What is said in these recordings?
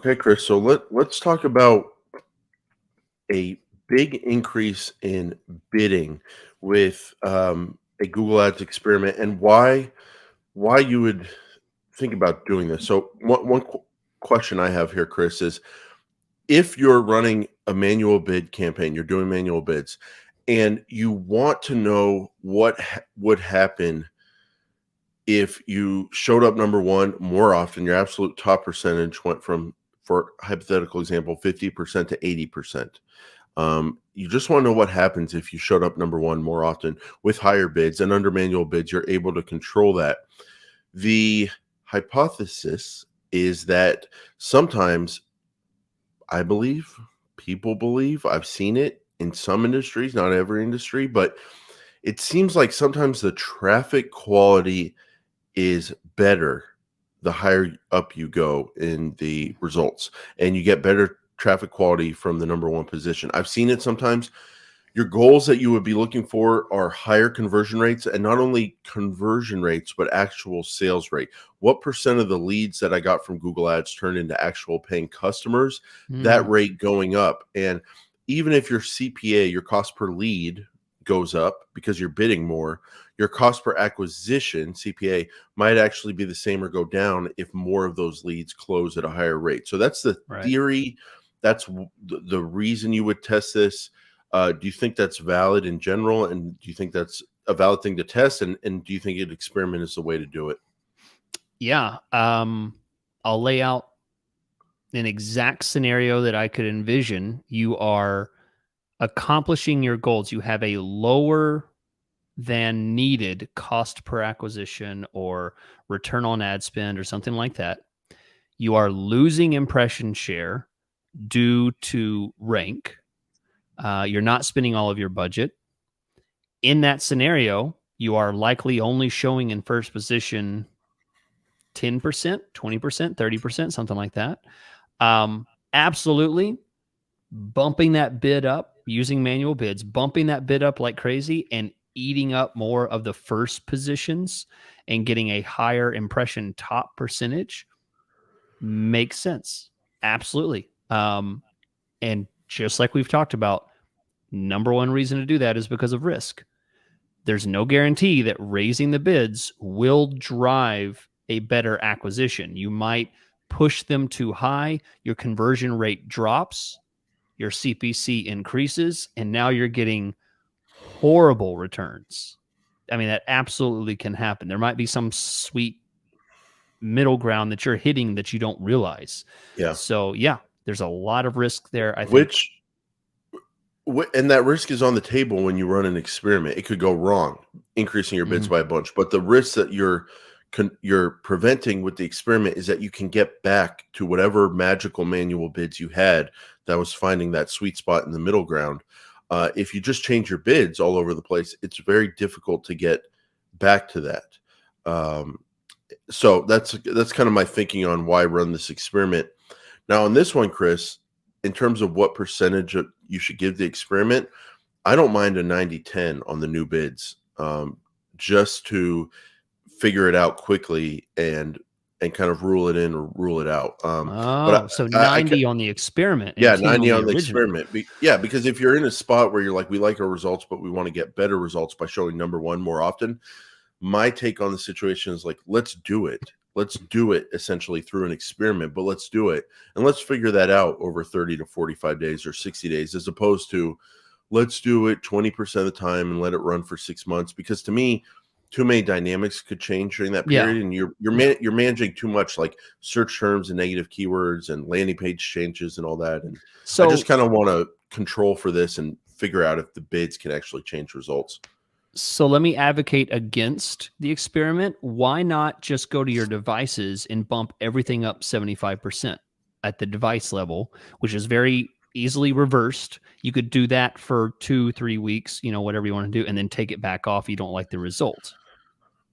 Okay, Chris. So let's talk about a big increase in bidding with a Google Ads experiment and why you would think about doing this. So one question I have here, Chris, is if you're running a manual bid campaign, you're doing manual bids, and you want to know what would happen if you showed up number one more often, your absolute top percentage went from, for hypothetical example, 50% to 80%. You just want to know what happens if you showed up number one more often with higher bids, and under manual bids, you're able to control that. The hypothesis is that sometimes, I believe, people believe, I've seen it in some industries, not every industry, but it seems like sometimes the traffic quality is better the higher up you go in the results, and you get better traffic quality from the number one position. I've seen it sometimes. Your goals that you would be looking for are higher conversion rates, and not only conversion rates, but actual sales rate. What percent of the leads that I got from Google Ads turned into actual paying customers? That rate going up. And even if your CPA, your cost per lead, goes up because you're bidding more, your cost per acquisition, CPA, might actually be the same or go down if more of those leads close at a higher rate. So that's the theory. That's the reason you would test this. Do you think that's valid in general? And do you think that's a valid thing to test? And do you think an experiment is the way to do it? Yeah. I'll lay out an exact scenario that I could envision. You are accomplishing your goals. You have a lower than needed cost per acquisition or return on ad spend or something like that. You are losing impression share due to rank. You're not spending all of your budget. In that scenario, you are likely only showing in first position 10%, 20%, 30%, something like that. Absolutely bumping that bid up using manual bids, bumping that bid up like crazy and eating up more of the first positions and getting a higher impression top percentage makes sense. Absolutely. And just like we've talked about, number one reason to do that is because of risk. There's no guarantee that raising the bids will drive a better acquisition. You might push them too high, your conversion rate drops, your CPC increases, and now you're getting horrible returns. I mean, that absolutely can happen. There might be some sweet middle ground that you're hitting that you don't realize. Yeah. So, yeah, there's a lot of risk there, I think. And that risk is on the table when you run an experiment. It could go wrong, increasing your bids by a bunch. But the risk that you're preventing with the experiment is that you can get back to whatever magical manual bids you had that was finding that sweet spot in the middle ground. If you just change your bids all over the place, it's very difficult to get back to that. So that's kind of my thinking on why run this experiment. Now on this one, Chris, in terms of what percentage you should give the experiment, I don't mind a 90-10 on the new bids, just to figure it out quickly and kind of rule it in or rule it out. So 90 on the experiment. Yeah, 90 on the experiment. Yeah, because if you're in a spot where you're like, we like our results, but we want to get better results by showing number one more often, my take on the situation is like, let's do it. Let's do it essentially through an experiment, but let's do it. And let's figure that out over 30 to 45 days or 60 days, as opposed to let's do it 20% of the time and let it run for 6 months. Because to me, too many dynamics could change during that period, and you're managing too much, like search terms and negative keywords and landing page changes and all that. And so I just kind of want to control for this and figure out if the bids can actually change results. So let me advocate against the experiment. Why not just go to your devices and bump everything up 75% at the device level, which is very easily reversed. You could do that for 2-3 weeks, whatever you want to do, and then take it back off. You don't like the result.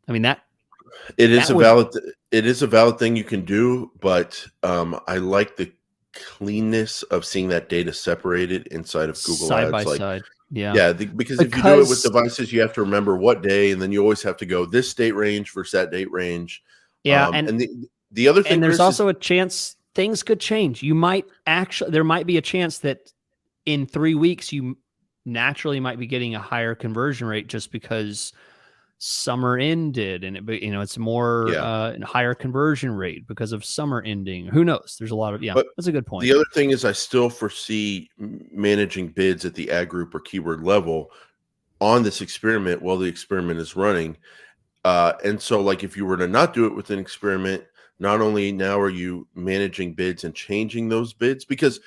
I mean, it is a valid thing you can do, but I like the cleanness of seeing that data separated inside of Google side Ads, by side. Because if you do it with devices, you have to remember what day, and then you always have to go this date range versus that date range. Yeah, and the other thing, and there's also a chance things could change. There might be a chance that in 3 weeks you naturally might be getting a higher conversion rate just because summer ended and it's more higher conversion rate because of summer ending. Who knows? There's a lot of But that's a good point. the other thing is I still foresee managing bids at the ad group or keyword level on this experiment while the experiment is running. And so like if you were to not do it with an experiment, not only now are you managing bids and changing those bids, because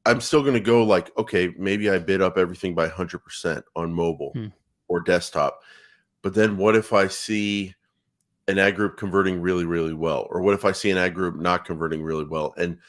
I'm still going to go like, okay, maybe I bid up everything by 100% on mobile or desktop. But then what if I see an ad group converting really, really well? Or what if I see an ad group not converting really well? And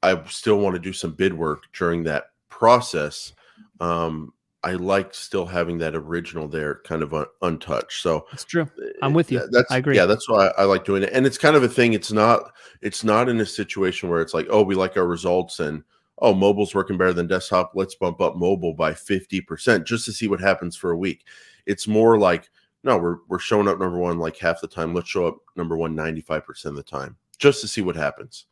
I still want to do some bid work during that process. I like still having that original there kind of untouched. So it's true. I'm with you. I agree. Yeah, that's why I like doing it. And it's kind of a thing. It's not in a situation where it's like, oh, we like our results and oh, mobile's working better than desktop. Let's bump up mobile by 50% just to see what happens for a week. It's more like, no, we're showing up number one like half the time. Let's show up number one 95% of the time just to see what happens.